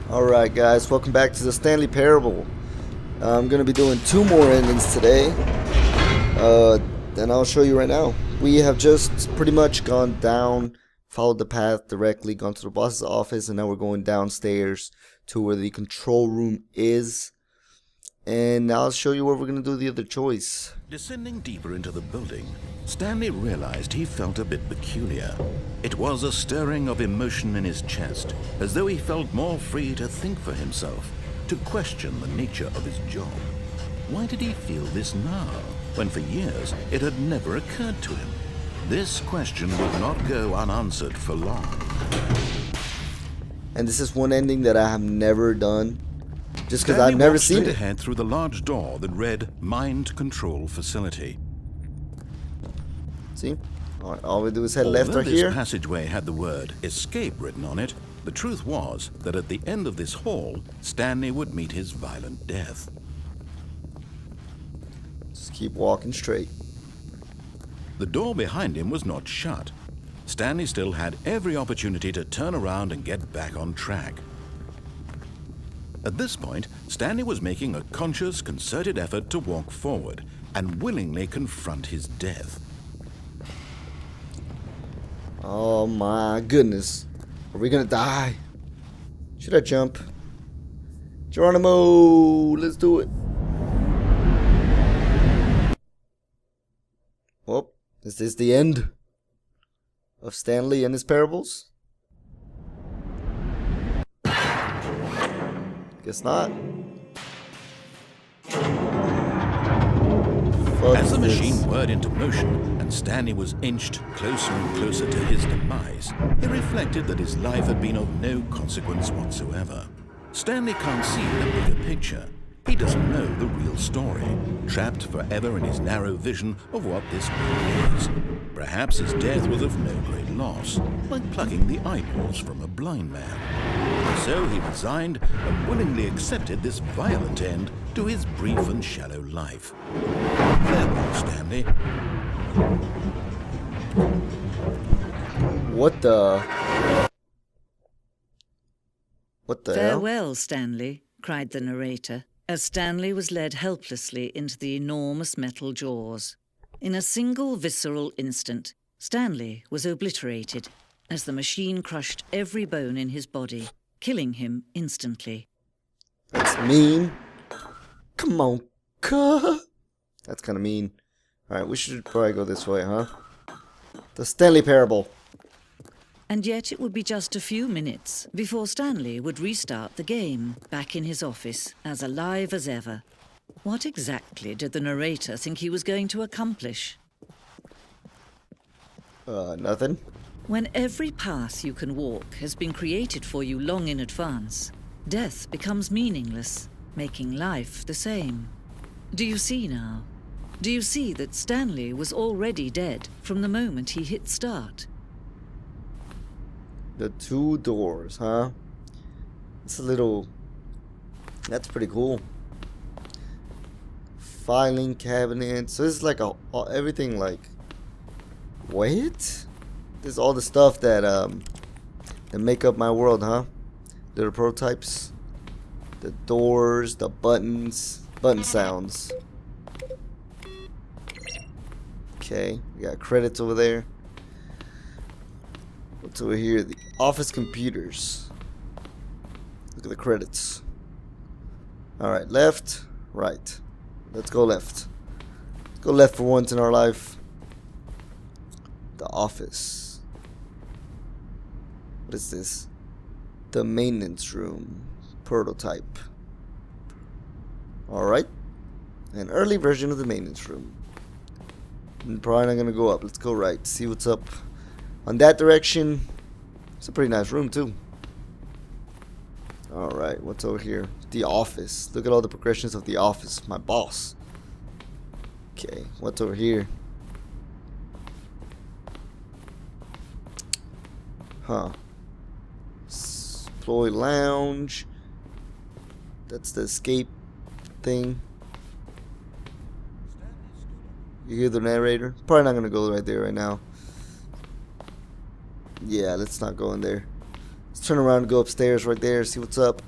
Alright guys, welcome back to the Stanley Parable. I'm going to be doing 2 more endings today. And I'll show you right now. We have just pretty much gone down, followed the path directly, gone to the boss's office, and now we're going downstairs to where the control room is. And now I'll show you where we're going to do the other choice. Descending deeper into the building, Stanley realized he felt a bit peculiar. It was a stirring of emotion in his chest, as though he felt more free to think for himself, to question the nature of his job. Why did he feel this now, when for years it had never occurred to him? This question would not go unanswered for long. And this is one ending that I have never done, just because I've never seen it. Ahead through the large door that read Mind Control Facility. See? All we do is head left or here. This passageway had the word escape written on it, the truth was that at the end of this hall, Stanley would meet his violent death. Just keep walking straight. The door behind him was not shut. Stanley still had every opportunity to turn around and get back on track. At this point, Stanley was making a conscious, concerted effort to walk forward and willingly confront his death. Oh my goodness. Are we gonna die? Should I jump? Geronimo! Let's do it. Well, is this the end of Stanley and his parables? Guess not. As the machine whirred into motion and Stanley was inched closer and closer to his demise, he reflected that his life had been of no consequence whatsoever. Stanley can't see the bigger picture. He doesn't know the real story, trapped forever in his narrow vision of what this world is. Perhaps his death was of no great loss, like plucking the eyeballs from a blind man. So he resigned and willingly accepted this violent end to his brief and shallow life. Farewell, Stanley. What the hell? Farewell, Stanley, cried the narrator, as Stanley was led helplessly into the enormous metal jaws. In a single visceral instant, Stanley was obliterated as the machine crushed every bone in his body, killing him instantly. That's mean. Come on, cuh. That's kind of mean. Alright, we should probably go this way, huh? The Stanley Parable. And yet it would be just a few minutes before Stanley would restart the game, back in his office, as alive as ever. What exactly did the narrator think he was going to accomplish? Nothing. When every path you can walk has been created for you long in advance, death becomes meaningless, making life the same. Do you see now? Do you see that Stanley was already dead from the moment he hit start? The 2 doors, huh? It's a little... That's pretty cool. Filing cabinet. So this is like everything like... Wait? This is all the stuff that make up my world, huh? Little prototypes. The doors, the buttons, button sounds. Okay, we got credits over there. What's over here? The office computers. Look at the credits. Alright, left, right. Let's go left. Let's go left for once in our life. The office. What is this? The maintenance room. Prototype. Alright. An early version of the maintenance room. I'm probably not gonna go up. Let's go right. See what's up. On that direction. It's a pretty nice room too. Alright, what's over here? The office. Look at all the progressions of the office. My boss. Okay, what's over here? Huh. Employee lounge. That's the escape thing. You hear the narrator? Probably not gonna go right there right now. Yeah, let's not go in there. Let's turn around and go upstairs right there, see what's up.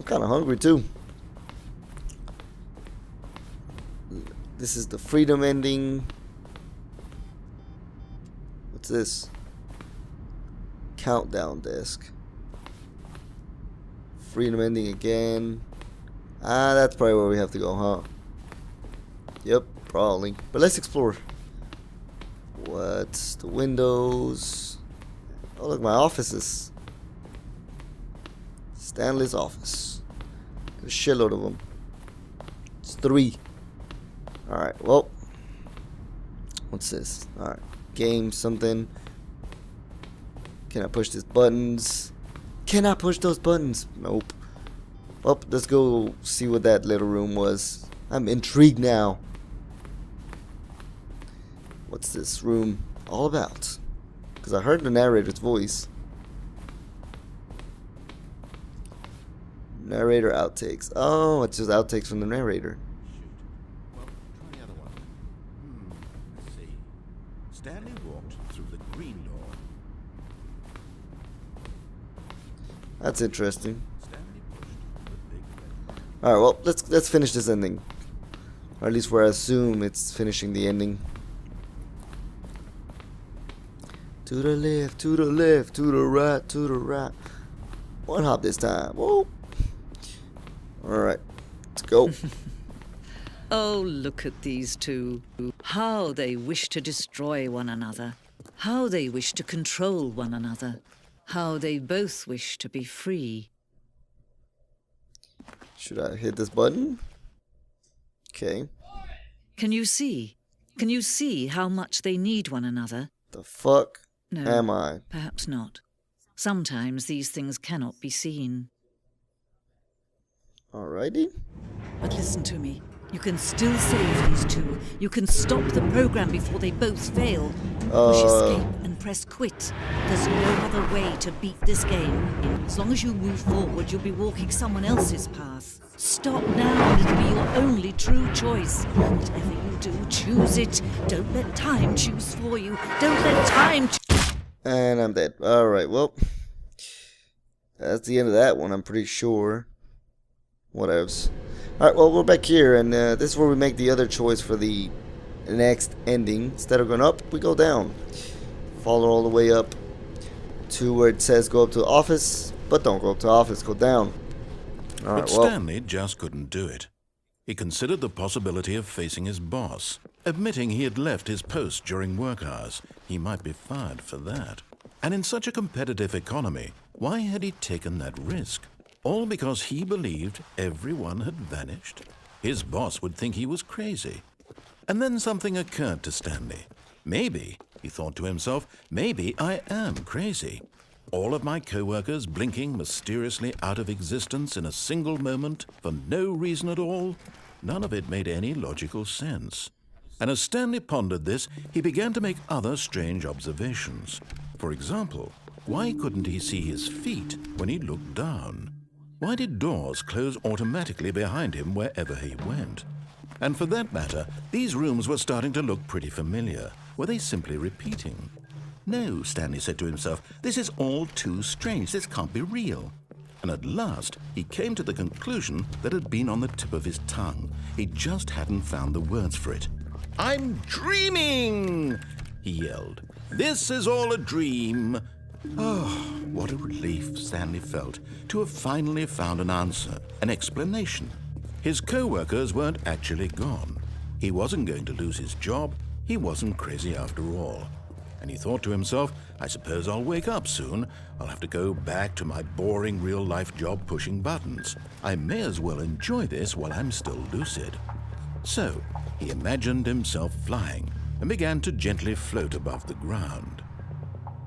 kind of hungry too. This is the freedom ending. What's this? Countdown desk. Freedom ending again. Ah, that's probably where we have to go, huh? Yep, probably. But let's explore. What's the windows? Oh, look, my offices. Stanley's office. A shitload of them. It's 3. Alright, well. What's this? Alright. Game something. Can I push these buttons? Can I push those buttons? Nope. Well, let's go see what that little room was. I'm intrigued now. What's this room all about? Because I heard the narrator's voice. Narrator outtakes. Oh, it's just outtakes from the narrator. Shoot. Well, try the other one. Let's see. Stanley walked through the green door. That's interesting. Stanley pushed the big red button. Alright, well, let's finish this ending. Or at least where I assume it's finishing the ending. To the left, to the left, to the right, to the right. One hop this time. Whoa. Alright, let's go. Oh, look at these two. How they wish to destroy one another. How they wish to control one another. How they both wish to be free. Should I hit this button? Okay. Can you see? Can you see how much they need one another? The fuck No, am I? perhaps not. Sometimes these things cannot be seen. Alrighty. But listen to me. You can still save these two. You can stop the program before they both fail. Push escape and press quit. There's no other way to beat this game. As long as you move forward, you'll be walking someone else's path. Stop now and it'll be your only true choice. Whatever you do, choose it. Don't let time choose for you. Don't let time And I'm dead. Alright, well. That's the end of that one, I'm pretty sure. Whatevs. Alright, well, we're back here, and this is where we make the other choice for the next ending. Instead of going up, we go down. Follow all the way up to where it says go up to the office, but don't go up to the office, go down. Alright, But well. Stanley just couldn't do it. He considered the possibility of facing his boss, admitting he had left his post during work hours. He might be fired for that. And in such a competitive economy, why had he taken that risk? All because he believed everyone had vanished? His boss would think he was crazy. And then something occurred to Stanley. Maybe, he thought to himself, maybe I am crazy. All of my co-workers blinking mysteriously out of existence in a single moment for no reason at all? None of it made any logical sense. And as Stanley pondered this, he began to make other strange observations. For example, why couldn't he see his feet when he looked down? Why did doors close automatically behind him wherever he went? And for that matter, these rooms were starting to look pretty familiar. Were they simply repeating? No, Stanley said to himself, this is all too strange. This can't be real. And at last, he came to the conclusion that had been on the tip of his tongue. He just hadn't found the words for it. I'm dreaming, he yelled. This is all a dream. Oh, what a relief Stanley felt to have finally found an answer, an explanation. His co-workers weren't actually gone. He wasn't going to lose his job. He wasn't crazy after all. And he thought to himself, I suppose I'll wake up soon. I'll have to go back to my boring real-life job pushing buttons. I may as well enjoy this while I'm still lucid. So, he imagined himself flying and began to gently float above the ground.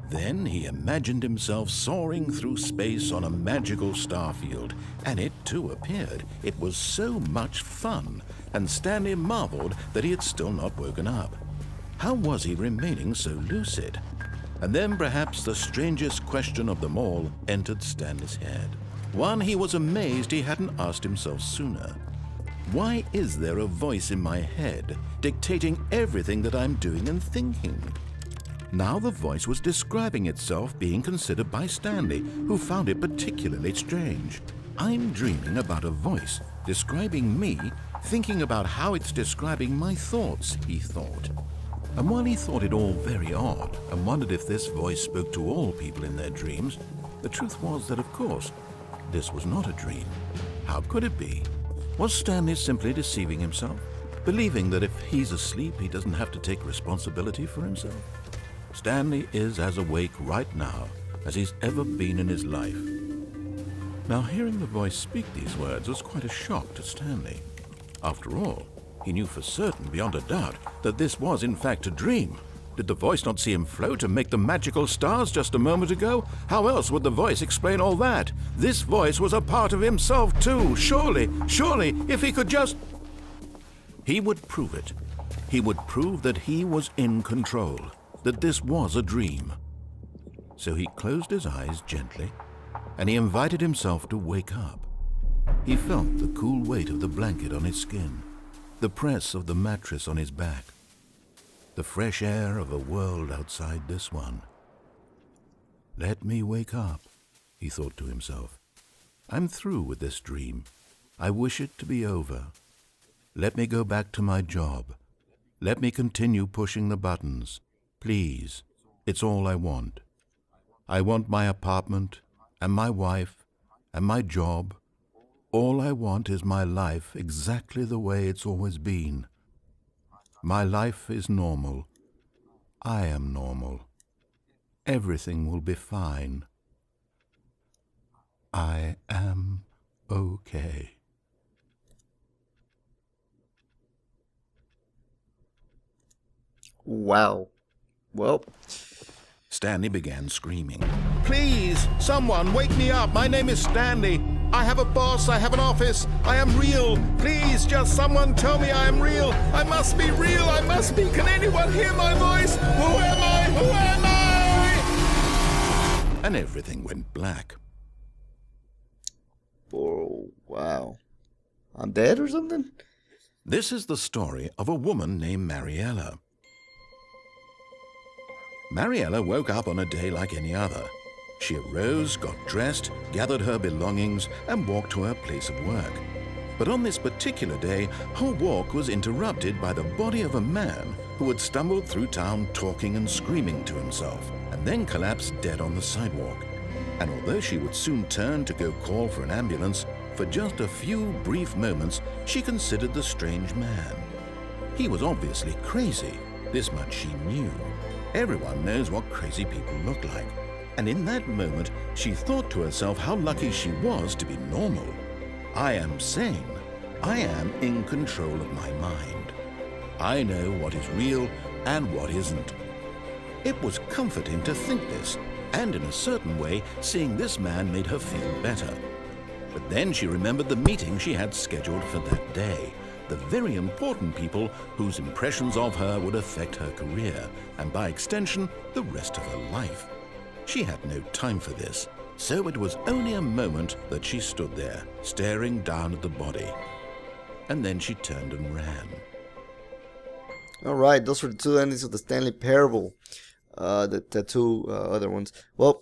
Then he imagined himself soaring through space on a magical starfield, and it too appeared. It was so much fun, and Stanley marveled that he had still not woken up. How was he remaining so lucid? And then perhaps the strangest question of them all entered Stanley's head. One he was amazed he hadn't asked himself sooner. Why is there a voice in my head dictating everything that I'm doing and thinking? Now the voice was describing itself being considered by Stanley, who found it particularly strange. I'm dreaming about a voice describing me, thinking about how it's describing my thoughts, he thought. And while he thought it all very odd and wondered if this voice spoke to all people in their dreams, the truth was that, of course, this was not a dream. How could it be? Was Stanley simply deceiving himself, believing that if he's asleep, he doesn't have to take responsibility for himself? Stanley is as awake right now as he's ever been in his life. Now, hearing the voice speak these words was quite a shock to Stanley. After all, he knew for certain, beyond a doubt, that this was in fact a dream. Did the voice not see him float and make the magical stars just a moment ago? How else would the voice explain all that? This voice was a part of himself too. Surely, if he could just... He would prove it. He would prove that he was in control, that this was a dream. So he closed his eyes gently, and he invited himself to wake up. He felt the cool weight of the blanket on his skin, the press of the mattress on his back, the fresh air of a world outside this one. Let me wake up, he thought to himself. I'm through with this dream. I wish it to be over. Let me go back to my job. Let me continue pushing the buttons. Please, it's all I want. I want my apartment and my wife and my job. All I want is my life exactly the way it's always been. My life is normal. I am normal. Everything will be fine. I am okay. Wow. Well, Stanley began screaming. Please, someone, wake me up. My name is Stanley. I have a boss. I have an office. I am real. Please, just someone tell me I am real. I must be real. I must be. Can anyone hear my voice? Who am I? Who am I? And everything went black. oh, wow. I'm dead or something? This is the story of a woman named Mariella. Mariella woke up on a day like any other. She arose, got dressed, gathered her belongings, and walked to her place of work. But on this particular day, her walk was interrupted by the body of a man who had stumbled through town talking and screaming to himself, and then collapsed dead on the sidewalk. And although she would soon turn to go call for an ambulance, for just a few brief moments she considered the strange man. He was obviously crazy. This much she knew. Everyone knows what crazy people look like. And in that moment, she thought to herself how lucky she was to be normal. I am sane. I am in control of my mind. I know what is real and what isn't. It was comforting to think this, and in a certain way, seeing this man made her feel better. But then she remembered the meeting she had scheduled for that day. The very important people whose impressions of her would affect her career, and by extension, the rest of her life. She had no time for this, so it was only a moment that she stood there, staring down at the body. And then she turned and ran. Alright, those were the two endings of the Stanley Parable. The two other ones. Well,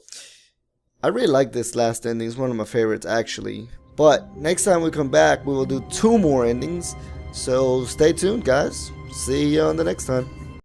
I really like this last ending. It's one of my favorites, actually. But next time we come back, we will do two more endings. So stay tuned, guys. See you on the next time.